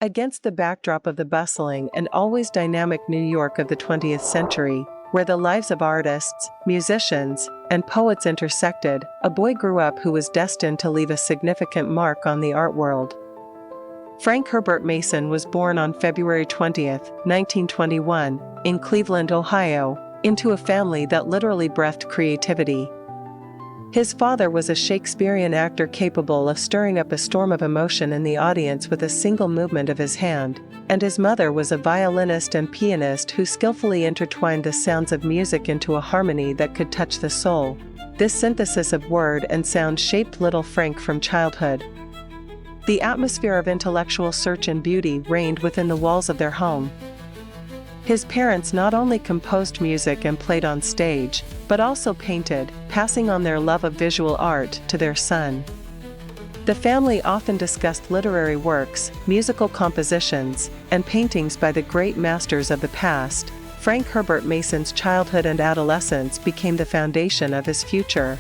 Against the backdrop of the bustling and always dynamic New York of the 20th century, where the lives of artists, musicians, and poets intersected, a boy grew up who was destined to leave a significant mark on the art world. Frank Herbert Mason was born on February 20th, 1921, in Cleveland, Ohio, into a family that literally breathed creativity. His father was a Shakespearean actor capable of stirring up a storm of emotion in the audience with a single movement of his hand, and his mother was a violinist and pianist who skillfully intertwined the sounds of music into a harmony that could touch the soul. This synthesis of word and sound shaped little Frank from childhood. The atmosphere of intellectual search and beauty reigned within the walls of their home. His parents not only composed music and played on stage, but also painted, passing on their love of visual art to their son. The family often discussed literary works, musical compositions, and paintings by the great masters of the past. Frank Herbert Mason's childhood and adolescence became the foundation of his future.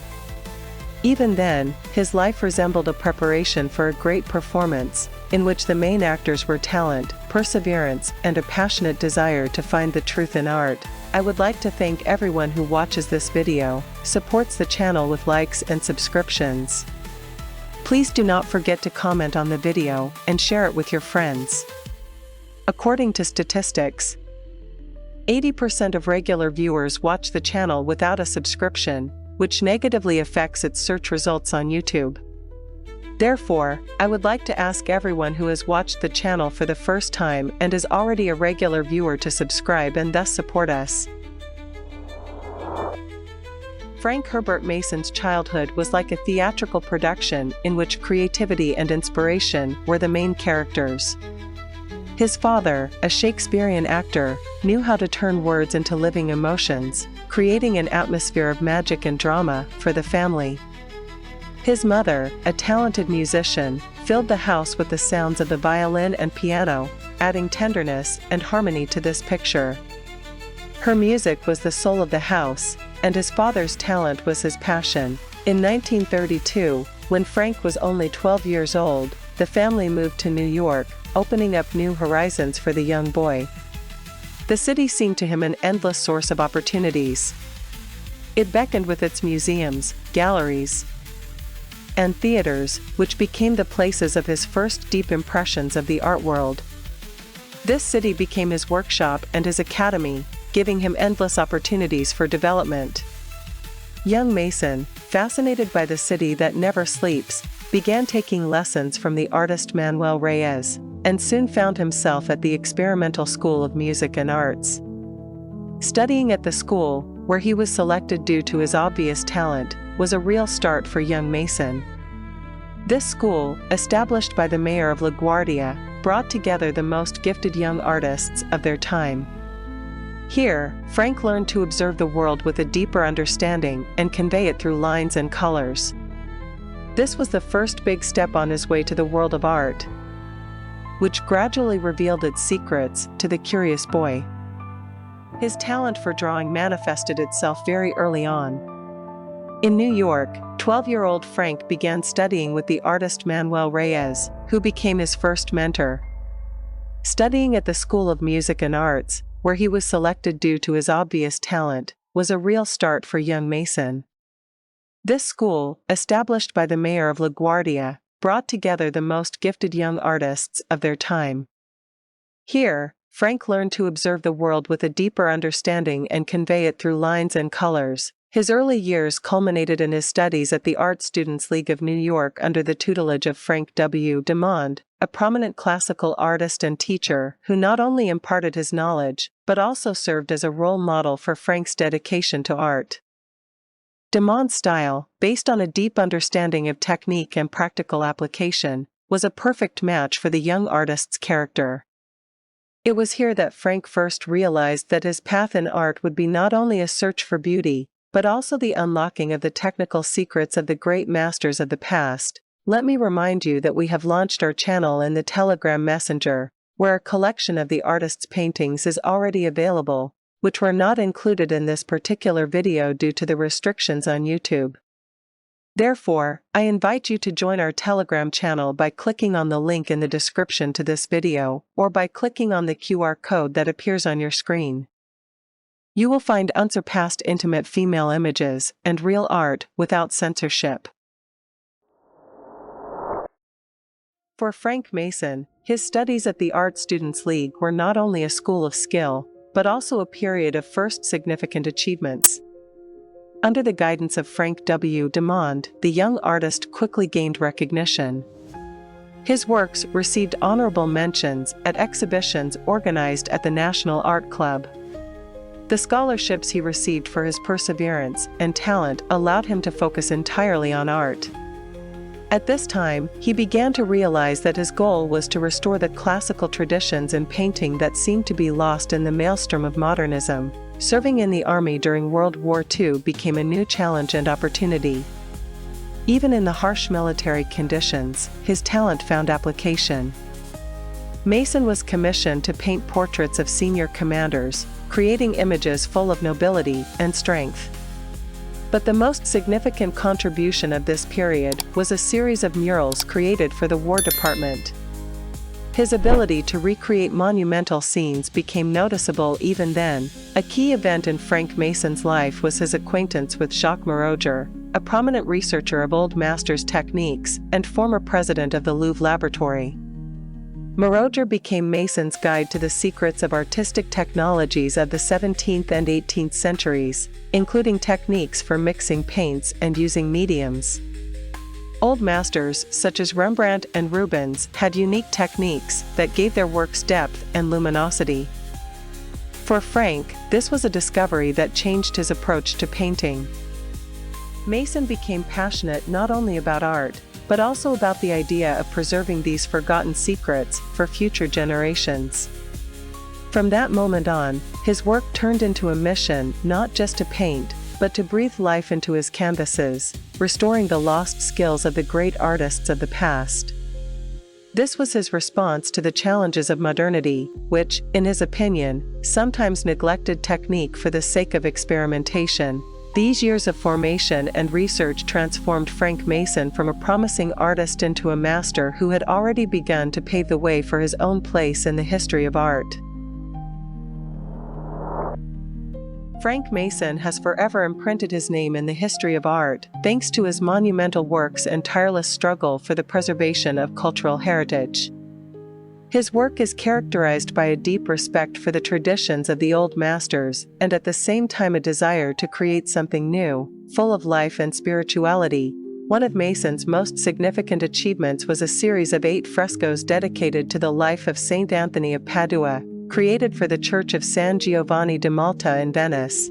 Even then, his life resembled a preparation for a great performance, in which the main actors were talent, perseverance, and a passionate desire to find the truth in art. I would like to thank everyone who watches this video, supports the channel with likes and subscriptions. Please do not forget to comment on the video and share it with your friends. According to statistics, 80% of regular viewers watch the channel without a subscription, which negatively affects its search results on YouTube. Therefore, I would like to ask everyone who has watched the channel for the first time and is already a regular viewer to subscribe and thus support us. Frank Herbert Mason's childhood was like a theatrical production in which creativity and inspiration were the main characters. His father, a Shakespearean actor, knew how to turn words into living emotions, creating an atmosphere of magic and drama for the family. His mother, a talented musician, filled the house with the sounds of the violin and piano, adding tenderness and harmony to this picture. Her music was the soul of the house, and his father's talent was his passion. In 1932, when Frank was only 12 years old, the family moved to New York, opening up new horizons for the young boy. The city seemed to him an endless source of opportunities. It beckoned with its museums, galleries, and theaters, which became the places of his first deep impressions of the art world. This city became his workshop and his academy, giving him endless opportunities for development. Young Mason, fascinated by the city that never sleeps, began taking lessons from the artist Manuel Reyes, and soon found himself at the Experimental School of Music and Arts. Studying at the school, where he was selected due to his obvious talent, was a real start for young Mason. This school, established by the mayor of LaGuardia, brought together the most gifted young artists of their time. Here, Frank learned to observe the world with a deeper understanding and convey it through lines and colors. This was the first big step on his way to the world of art, which gradually revealed its secrets to the curious boy. His talent for drawing manifested itself very early on. In New York, 12-year-old Frank began studying with the artist Manuel Reyes, who became his first mentor. Studying at the School of Music and Arts, where he was selected due to his obvious talent, was a real start for young Mason. This school, established by the mayor of LaGuardia, brought together the most gifted young artists of their time. Here, Frank learned to observe the world with a deeper understanding and convey it through lines and colors. His early years culminated in his studies at the Art Students League of New York under the tutelage of Frank W. Demond, a prominent classical artist and teacher who not only imparted his knowledge, but also served as a role model for Frank's dedication to art. Demond's style, based on a deep understanding of technique and practical application, was a perfect match for the young artist's character. It was here that Frank first realized that his path in art would be not only a search for beauty, but also the unlocking of the technical secrets of the great masters of the past. Let me remind you that we have launched our channel in the Telegram Messenger, where a collection of the artist's paintings is already available, which were not included in this particular video due to the restrictions on YouTube. Therefore, I invite you to join our Telegram channel by clicking on the link in the description to this video, or by clicking on the QR code that appears on your screen. You will find unsurpassed intimate female images and real art without censorship. For Frank Mason, his studies at the Art Students League were not only a school of skill, but also a period of first significant achievements. Under the guidance of Frank W. Demond, the young artist quickly gained recognition. His works received honorable mentions at exhibitions organized at the National Art Club. The scholarships he received for his perseverance and talent allowed him to focus entirely on art. At this time, he began to realize that his goal was to restore the classical traditions in painting that seemed to be lost in the maelstrom of modernism. Serving in the army during World War II became a new challenge and opportunity. Even in the harsh military conditions, his talent found application. Mason was commissioned to paint portraits of senior commanders, creating images full of nobility and strength. But the most significant contribution of this period was a series of murals created for the War Department. His ability to recreate monumental scenes became noticeable even then. A key event in Frank Mason's life was his acquaintance with Jacques Marojor, a prominent researcher of old masters' techniques and former president of the Louvre Laboratory. Marojor became Mason's guide to the secrets of artistic technologies of the 17th and 18th centuries, including techniques for mixing paints and using mediums. Old masters such as Rembrandt and Rubens had unique techniques that gave their works depth and luminosity. For Frank, this was a discovery that changed his approach to painting. Mason became passionate not only about art, but also about the idea of preserving these forgotten secrets for future generations. From that moment on, his work turned into a mission not just to paint, but to breathe life into his canvases, restoring the lost skills of the great artists of the past. This was his response to the challenges of modernity, which, in his opinion, sometimes neglected technique for the sake of experimentation. These years of formation and research transformed Frank Mason from a promising artist into a master who had already begun to pave the way for his own place in the history of art. Frank Mason has forever imprinted his name in the history of art, thanks to his monumental works and tireless struggle for the preservation of cultural heritage. His work is characterized by a deep respect for the traditions of the old masters, and at the same time a desire to create something new, full of life and spirituality. One of Mason's most significant achievements was a series of 8 frescoes dedicated to the life of Saint Anthony of Padua, created for the Church of San Giovanni di Malta in Venice.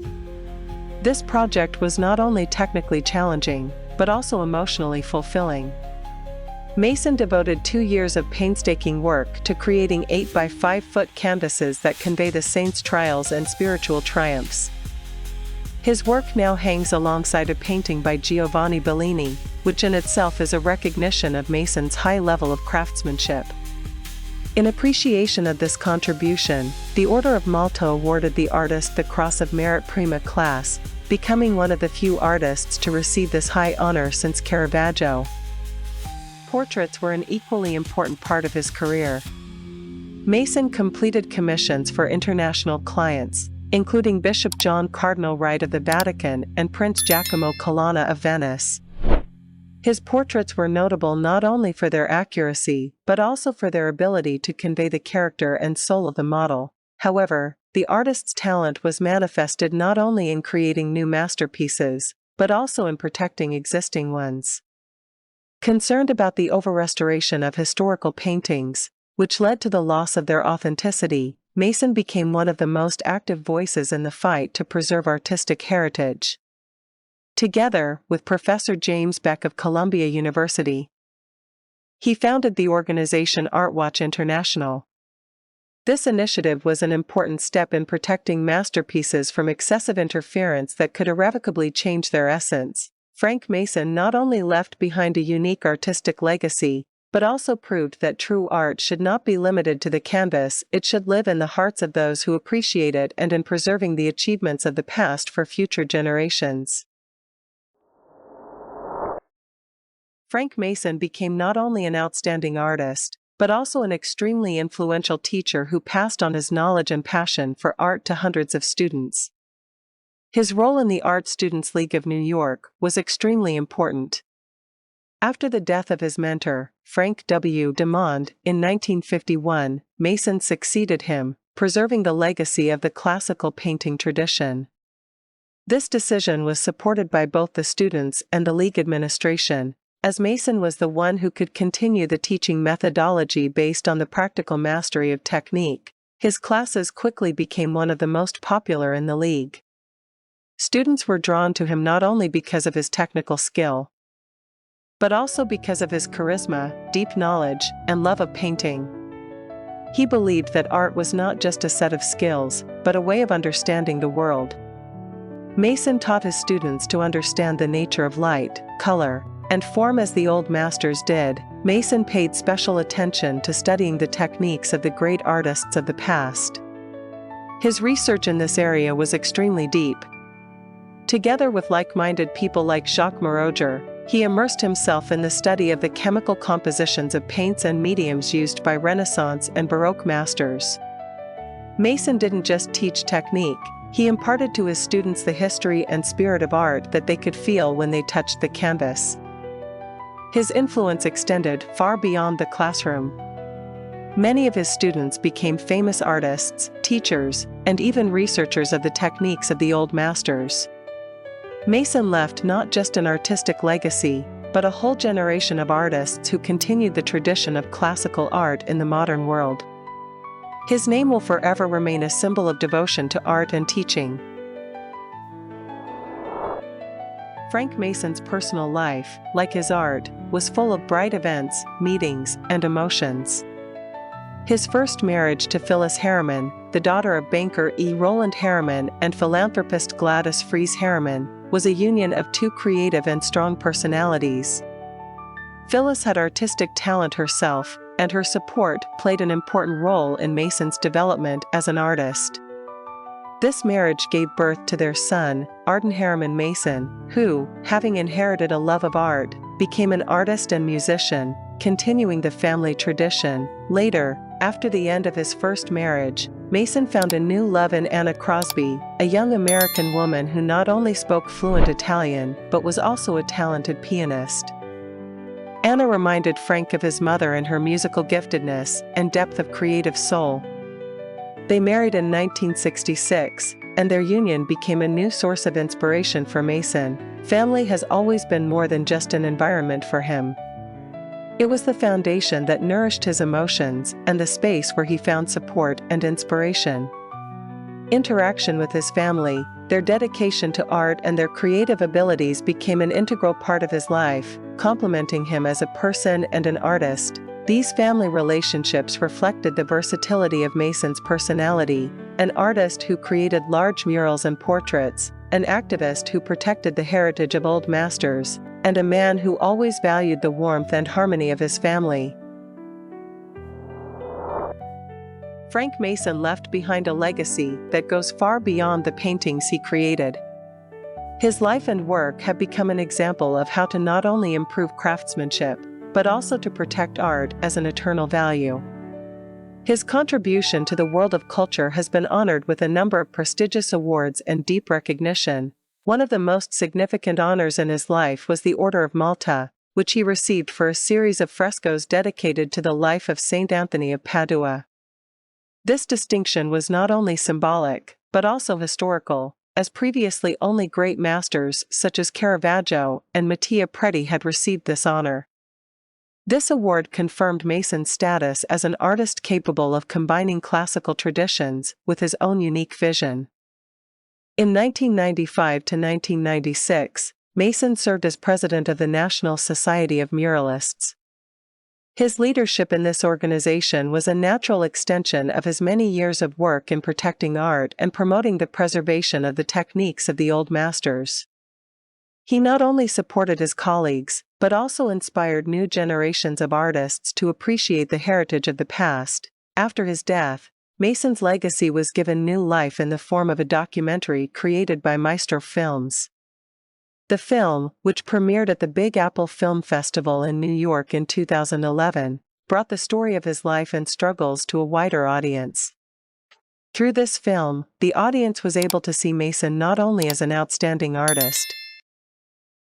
This project was not only technically challenging, but also emotionally fulfilling. Mason devoted 2 years of painstaking work to creating 8 by 5 foot canvases that convey the saint's trials and spiritual triumphs. His work now hangs alongside a painting by Giovanni Bellini, which in itself is a recognition of Mason's high level of craftsmanship. In appreciation of this contribution, the Order of Malta awarded the artist the Cross of Merit Prima Class, becoming one of the few artists to receive this high honor since Caravaggio. Portraits were an equally important part of his career. Mason completed commissions for international clients, including Bishop John Cardinal Wright of the Vatican and Prince Giacomo Colonna of Venice. His portraits were notable not only for their accuracy, but also for their ability to convey the character and soul of the model. However, the artist's talent was manifested not only in creating new masterpieces, but also in protecting existing ones. Concerned about the over-restoration of historical paintings, which led to the loss of their authenticity, Mason became one of the most active voices in the fight to preserve artistic heritage. Together with Professor James Beck of Columbia University, he founded the organization ArtWatch International. This initiative was an important step in protecting masterpieces from excessive interference that could irrevocably change their essence. Frank Mason not only left behind a unique artistic legacy, but also proved that true art should not be limited to the canvas, it should live in the hearts of those who appreciate it and in preserving the achievements of the past for future generations. Frank Mason became not only an outstanding artist, but also an extremely influential teacher who passed on his knowledge and passion for art to hundreds of students. His role in the Art Students League of New York was extremely important. After the death of his mentor, Frank W. Demond, in 1951, Mason succeeded him, preserving the legacy of the classical painting tradition. This decision was supported by both the students and the league administration, as Mason was the one who could continue the teaching methodology based on the practical mastery of technique. His classes quickly became one of the most popular in the league. Students were drawn to him not only because of his technical skill, but also because of his charisma, deep knowledge, and love of painting. He believed that art was not just a set of skills, but a way of understanding the world. Mason taught his students to understand the nature of light, color, and form as the old masters did. Mason paid special attention to studying the techniques of the great artists of the past. His research in this area was extremely deep. Together with like-minded people like Jacques Marauger, he immersed himself in the study of the chemical compositions of paints and mediums used by Renaissance and Baroque masters. Mason didn't just teach technique, he imparted to his students the history and spirit of art that they could feel when they touched the canvas. His influence extended far beyond the classroom. Many of his students became famous artists, teachers, and even researchers of the techniques of the old masters. Mason left not just an artistic legacy, but a whole generation of artists who continued the tradition of classical art in the modern world. His name will forever remain a symbol of devotion to art and teaching. Frank Mason's personal life, like his art, was full of bright events, meetings, and emotions. His first marriage to Phyllis Harriman, the daughter of banker E. Roland Harriman and philanthropist Gladys Fries Harriman, was a union of two creative and strong personalities. Phyllis had artistic talent herself, and her support played an important role in Mason's development as an artist. This marriage gave birth to their son, Arden Harriman Mason, who, having inherited a love of art, became an artist and musician, continuing the family tradition. Later, after the end of his first marriage, Mason found a new love in Anna Crosby, a young American woman who not only spoke fluent Italian, but was also a talented pianist. Anna reminded Frank of his mother in her musical giftedness and depth of creative soul. They married in 1966, and their union became a new source of inspiration for Mason. Family has always been more than just an environment for him. It was the foundation that nourished his emotions and the space where he found support and inspiration. Interaction with his family, their dedication to art and their creative abilities became an integral part of his life, complementing him as a person and an artist. These family relationships reflected the versatility of Mason's personality, an artist who created large murals and portraits, an activist who protected the heritage of old masters, and a man who always valued the warmth and harmony of his family. Frank Mason left behind a legacy that goes far beyond the paintings he created. His life and work have become an example of how to not only improve craftsmanship, but also to protect art as an eternal value. His contribution to the world of culture has been honored with a number of prestigious awards and deep recognition. One of the most significant honors in his life was the Order of Malta, which he received for a series of frescoes dedicated to the life of Saint Anthony of Padua. This distinction was not only symbolic, but also historical, as previously only great masters such as Caravaggio and Mattia Preti had received this honor. This award confirmed Mason's status as an artist capable of combining classical traditions with his own unique vision. In 1995 to 1996, Mason served as president of the National Society of Muralists. His leadership in this organization was a natural extension of his many years of work in protecting art and promoting the preservation of the techniques of the old masters. He not only supported his colleagues, but also inspired new generations of artists to appreciate the heritage of the past. After his death, Mason's legacy was given new life in the form of a documentary created by Maestro Films. The film, which premiered at the Big Apple Film Festival in New York in 2011, brought the story of his life and struggles to a wider audience. Through this film, the audience was able to see Mason not only as an outstanding artist,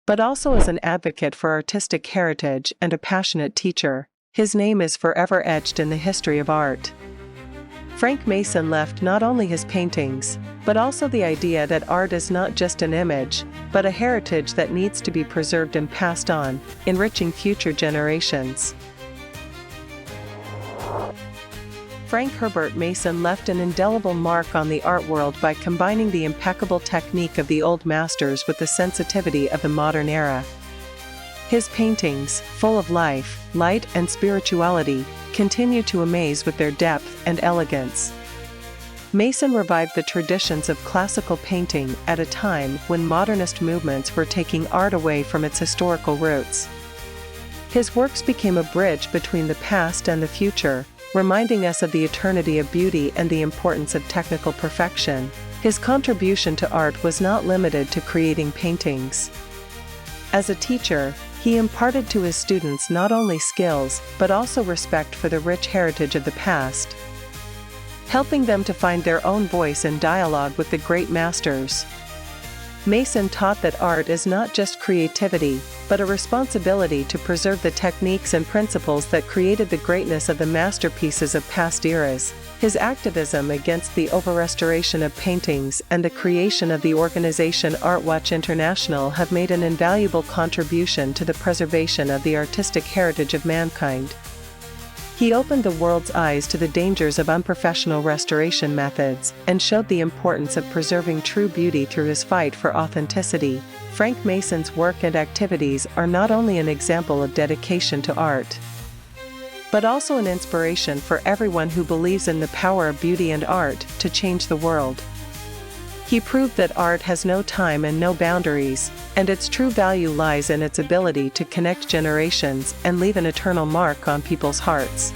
but also as an advocate for artistic heritage and a passionate teacher. His name is forever etched in the history of art. Frank Mason left not only his paintings, but also the idea that art is not just an image, but a heritage that needs to be preserved and passed on, enriching future generations. Frank Herbert Mason left an indelible mark on the art world by combining the impeccable technique of the old masters with the sensitivity of the modern era. His paintings, full of life, light, and spirituality, continue to amaze with their depth and elegance. Mason revived the traditions of classical painting at a time when modernist movements were taking art away from its historical roots. His works became a bridge between the past and the future, reminding us of the eternity of beauty and the importance of technical perfection. His contribution to art was not limited to creating paintings. As a teacher, he imparted to his students not only skills, but also respect for the rich heritage of the past, helping them to find their own voice in dialogue with the great masters. Mason taught that art is not just creativity, but a responsibility to preserve the techniques and principles that created the greatness of the masterpieces of past eras. His activism against the over-restoration of paintings and the creation of the organization ArtWatch International have made an invaluable contribution to the preservation of the artistic heritage of mankind. He opened the world's eyes to the dangers of unprofessional restoration methods and showed the importance of preserving true beauty through his fight for authenticity. Frank Mason's work and activities are not only an example of dedication to art, but also an inspiration for everyone who believes in the power of beauty and art to change the world. He proved that art has no time and no boundaries, and its true value lies in its ability to connect generations and leave an eternal mark on people's hearts.